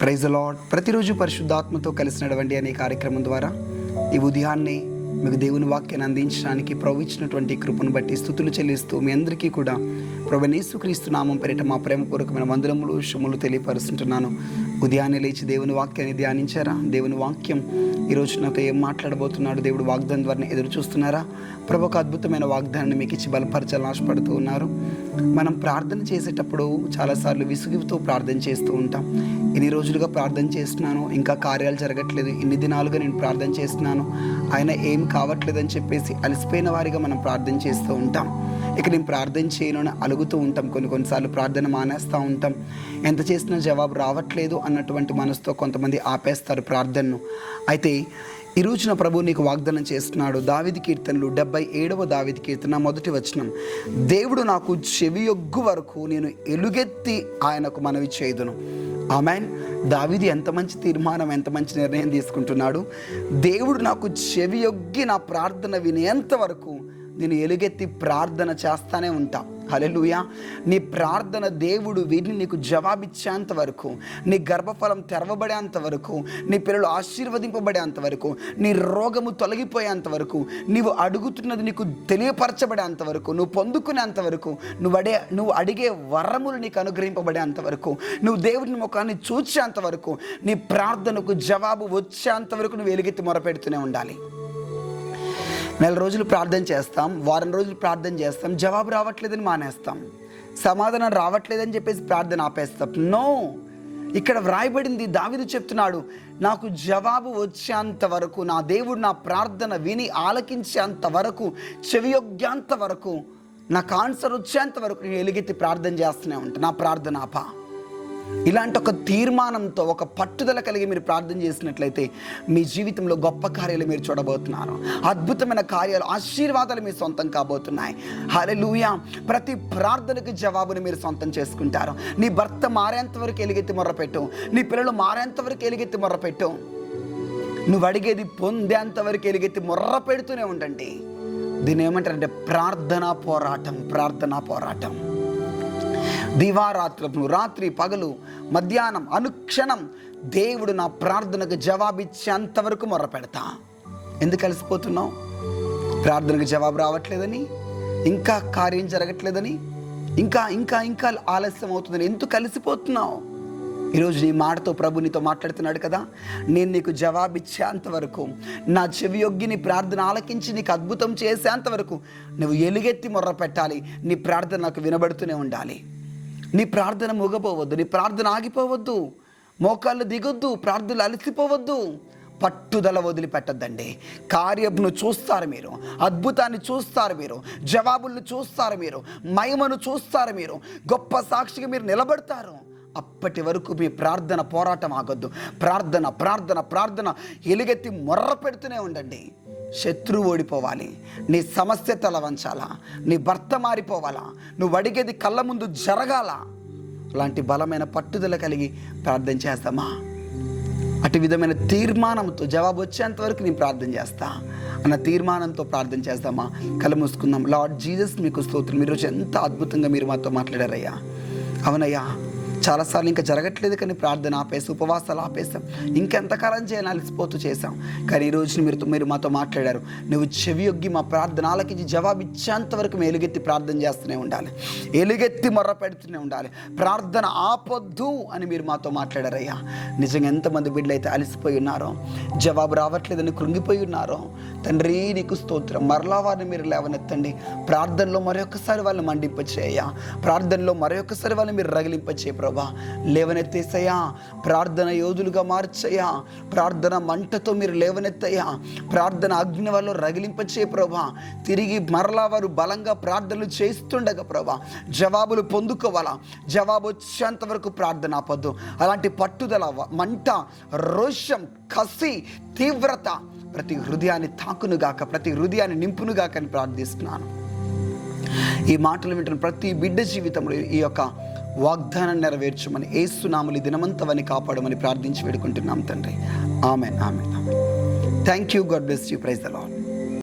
Praise the lord. ప్రతిరోజు పరిశుద్ధాత్మతో కలిసి నడవండి అనే కార్యక్రమం ద్వారా ఈ ఉదయాన్నే మీకు దేవుని వాక్యాన్ని అందించడానికి ప్రభు ఇచ్చినటువంటి కృపను బట్టి స్తుతులు చెల్లిస్తూ మీ అందరికీ కూడా ప్రభు యేసుక్రీస్తు నామం పేరిట మా ప్రేమపూర్వకమైన వందనములు శుభములు తెలియపరుస్తుంటున్నాను. ఉదయాన్నే లేచి దేవుని వాక్యాన్ని ధ్యానించారా? దేవుని వాక్యం ఈరోజు నాతో ఏం మాట్లాడబోతున్నాడు, దేవుడు వాగ్దానం ద్వారా ఎదురు చూస్తున్నారా? ప్రభు ఒక అద్భుతమైన వాగ్దానాన్ని మీకు ఇచ్చి బలపరచాలని ఆశపడుతూ ఉన్నారు. మనం ప్రార్థన చేసేటప్పుడు చాలాసార్లు విసుగుతో ప్రార్థన చేస్తూ ఉంటాం. ఇన్ని రోజులుగా ప్రార్థన చేస్తున్నాను, ఇంకా కార్యాలు జరగట్లేదు, ఇన్ని దినాలుగా నేను ప్రార్థన చేస్తున్నాను, ఆయన ఏం కావట్లేదని చెప్పేసి అలసిపోయిన వారిగా మనం ప్రార్థన చేస్తూ ఉంటాం. ఇక నేను ప్రార్థన చేయను అని అలుగుతూ ఉంటాం. కొన్నిసార్లు ప్రార్థన మానేస్తూ ఉంటాం. ఎంత చేసినా జవాబు రావట్లేదు అన్నటువంటి మనసుతో కొంతమంది ఆపేస్తారు ప్రార్థనను. అయితే ఈ రోజున ప్రభు నీకు వాగ్దానం చేస్తున్నాడు. దావీదు కీర్తనలు 77వ దావీదు కీర్తన 1వ వచనం, దేవుడు నాకు చెవియొగ్గు వరకు నేను ఎలుగెత్తి ఆయనకు మనవి చేయుదును. ఆమెన్. దావీదు ఎంత మంచి తీర్మానం, ఎంత మంచి నిర్ణయం తీసుకుంటున్నాడు. దేవుడు నాకు చెవియొగ్గి నా ప్రార్థన వినేంత వరకు నేను ఎలుగెత్తి ప్రార్థన చేస్తానే ఉంటా. హల్లెలూయా. నీ ప్రార్థన దేవుడు వీటిని నీకు జవాబిచ్చేంత వరకు, నీ గర్భఫలం తెరవబడేంత వరకు, నీ పిల్లలు ఆశీర్వదింపబడేంత వరకు, నీ రోగము తొలగిపోయేంత వరకు, నీవు అడుగుతున్నది నీకు తెలియపరచబడేంత వరకు, నువ్వు పొందుకునేంత వరకు, నువ్వు అడిగే వరములు నీకు అనుగ్రహింపబడేంత వరకు, నువ్వు దేవుడిని ముఖాన్ని చూచేంత వరకు, నీ ప్రార్థనకు జవాబు వచ్చేంత వరకు నువ్వు ఎలుగెత్తి మొరపెడుతూనే ఉండాలి. నెల రోజులు ప్రార్థన చేస్తాం, వారం రోజులు ప్రార్థన చేస్తాం, జవాబు రావట్లేదని మానేస్తాం, సమాధానం రావట్లేదని చెప్పేసి ప్రార్థన ఆపేస్తాం. నో, ఇక్కడ వ్రాయబడింది, దావీదు చెప్తున్నాడు, నాకు జవాబు వచ్చేంత వరకు, నా దేవుడు నా ప్రార్థన విని ఆలకించేంత వరకు, చెవియొగ్గేంత వరకు, నాకు ఆన్సర్ వచ్చేంత వరకు నేను ఎలుగెత్తి ప్రార్థన చేస్తూనే ఉంటాను. నా ప్రార్థన ఆప. ఇలాంటి ఒక తీర్మానంతో, ఒక పట్టుదల కలిగి మీరు ప్రార్థన చేసినట్లయితే మీ జీవితంలో గొప్ప కార్యాలు మీరు చూడబోతున్నారు. అద్భుతమైన కార్యాలు, ఆశీర్వాదాలు మీ సొంతం కాబోతున్నాయి. హల్లెలూయా. ప్రతి ప్రార్థనకు జవాబుని మీరు సొంతం చేసుకుంటారు. నీ భర్త మారేంత వరకు ఎలుగెత్తి మొర్రపెట్టు, నీ పిల్లలు మారేంత వరకు ఎలుగెత్తి మొర్రపెట్టు, నువ్వు అడిగేది పొందేంత వరకు ఎలుగెత్తి మొర్ర పెడుతూనే ఉండండి. దీన్ని ఏమంటారంటే ప్రార్థనా పోరాటం. ప్రార్థనా పోరాటం. దివారాత్రులు, రాత్రి పగలు, మధ్యాహ్నం, అనుక్షణం దేవుడు నా ప్రార్థనకు జవాబిచ్చేంతవరకు మొర్ర పెడతా. ఎందుకు కలిసిపోతున్నావు? ప్రార్థనకు జవాబు రావట్లేదని, ఇంకా కార్యం జరగట్లేదని, ఇంకా ఇంకా ఇంకా ఆలస్యం అవుతుందని ఎందుకు కలిసిపోతున్నావు? ఈరోజు నీ మాటతో ప్రభు నీతో మాట్లాడుతున్నాడు కదా, నేను నీకు జవాబిచ్చేంత వరకు, నా చెవియొగ్గి నీ ప్రార్థన ఆలకించి నీకు అద్భుతం చేసేంత వరకు నువ్వు ఎలుగెత్తి మొర్ర పెట్టాలి. నీ ప్రార్థన నాకు వినబడుతూనే ఉండాలి. నీ ప్రార్థన మూగపోవద్దు, నీ ప్రార్థన ఆగిపోవద్దు, మోకాళ్ళు దిగొద్దు, ప్రార్థనలు అలసిపోవద్దు. పట్టుదల వదిలిపెట్టద్దండి. కార్యమును చూస్తారు మీరు, అద్భుతాన్ని చూస్తారు మీరు, జవాబులను చూస్తారు మీరు, మహిమను చూస్తారు మీరు, గొప్ప సాక్షిగా మీరు నిలబడతారు. అప్పటి వరకు మీ ప్రార్థన పోరాటం ఆగొద్దు. ప్రార్థన ప్రార్థన ప్రార్థన ఎలుగెత్తి మొర్ర పెడుతూనే ఉండండి. శత్రువు ఓడిపోవాలి, నీ సమస్య తల వంచాలా, నీ భర్త మారిపోవాలా, నువ్వు అడిగేది కళ్ళ ముందు జరగాల. అలాంటి బలమైన పట్టుదల కలిగి ప్రార్థన చేస్తామా? అటు విధమైన తీర్మానంతో జవాబు వచ్చేంత వరకు నేను ప్రార్థన చేస్తా అన్న తీర్మానంతో ప్రార్థన చేస్తామా? కళ్ళు మూసుకుందాం. లార్డ్ జీసస్, మీకు స్తోత్రం. ఈరోజు ఎంత అద్భుతంగా మీరు మాతో మాట్లాడారయ్యా. అవునయ్యా, చాలాసార్లు ఇంకా జరగట్లేదు కానీ ప్రార్థన ఆపేసి, ఉపవాసాలు ఆపేసాం, ఇంకెంతకాలం చేయాలి అలసిపోతూ చేసాం. కానీ ఈరోజు మీరు మాతో మాట్లాడారు. నువ్వు చెవియొగ్గి మా ప్రార్థన ఆలకించి జవాబు ఇచ్చేంత వరకు మేము ఎలుగెత్తి ప్రార్థన చేస్తూనే ఉండాలి, ఎలుగెత్తి మొర్ర పెడుతూనే ఉండాలి, ప్రార్థన ఆపొద్దు అని మీరు మాతో మాట్లాడారయ్యా. నిజంగా ఎంతమంది బిడ్డలు అయితే అలసిపోయి ఉన్నారో, జవాబు రావట్లేదని కృంగిపోయి ఉన్నారో, తండ్రి నీకు స్తోత్రం. మరలా వారిని మీరు లేవనెత్తండి. ప్రార్థనలో మరొకసారి వాళ్ళని మండింపచేయ, ప్రార్థనలో మరొకసారి వాళ్ళని మీరు రగిలింపచేయ ప్రభా. లేవనెత్తేసయ్యా, ప్రార్థన యోధులుగా మార్చయ్యా, ప్రార్థన మంటతో మీరు లేవనెత్తయ్యా, ప్రార్థన అగ్ని వాళ్ళు రగిలింపచే ప్రభా. తిరిగి మరలా వారు బలంగా ప్రార్థనలు చేస్తుండగా ప్రభా జవాబులు పొందుకోవాలా, జవాబు వచ్చేంత వరకు ప్రార్థన ఆపొద్దు. అలాంటి పట్టుదల, మంట, రోషం, కసి, తీవ్రత ప్రతి హృదయాన్ని తాకునుగాక, ప్రతి హృదయాన్ని నింపునుగాక అని ప్రార్థిస్తున్నాను. ఈ మాటలు వింటున్న ప్రతి బిడ్డ జీవితంలో ఈ యొక్క వాగ్దానం నెరవేర్చమని, యేసు నామములో దినమంతవని కాపాడమని ప్రార్థించి వేడుకుంటున్నాం తండ్రి. Amen, amen, amen. Thank you. God bless you. Praise the lord.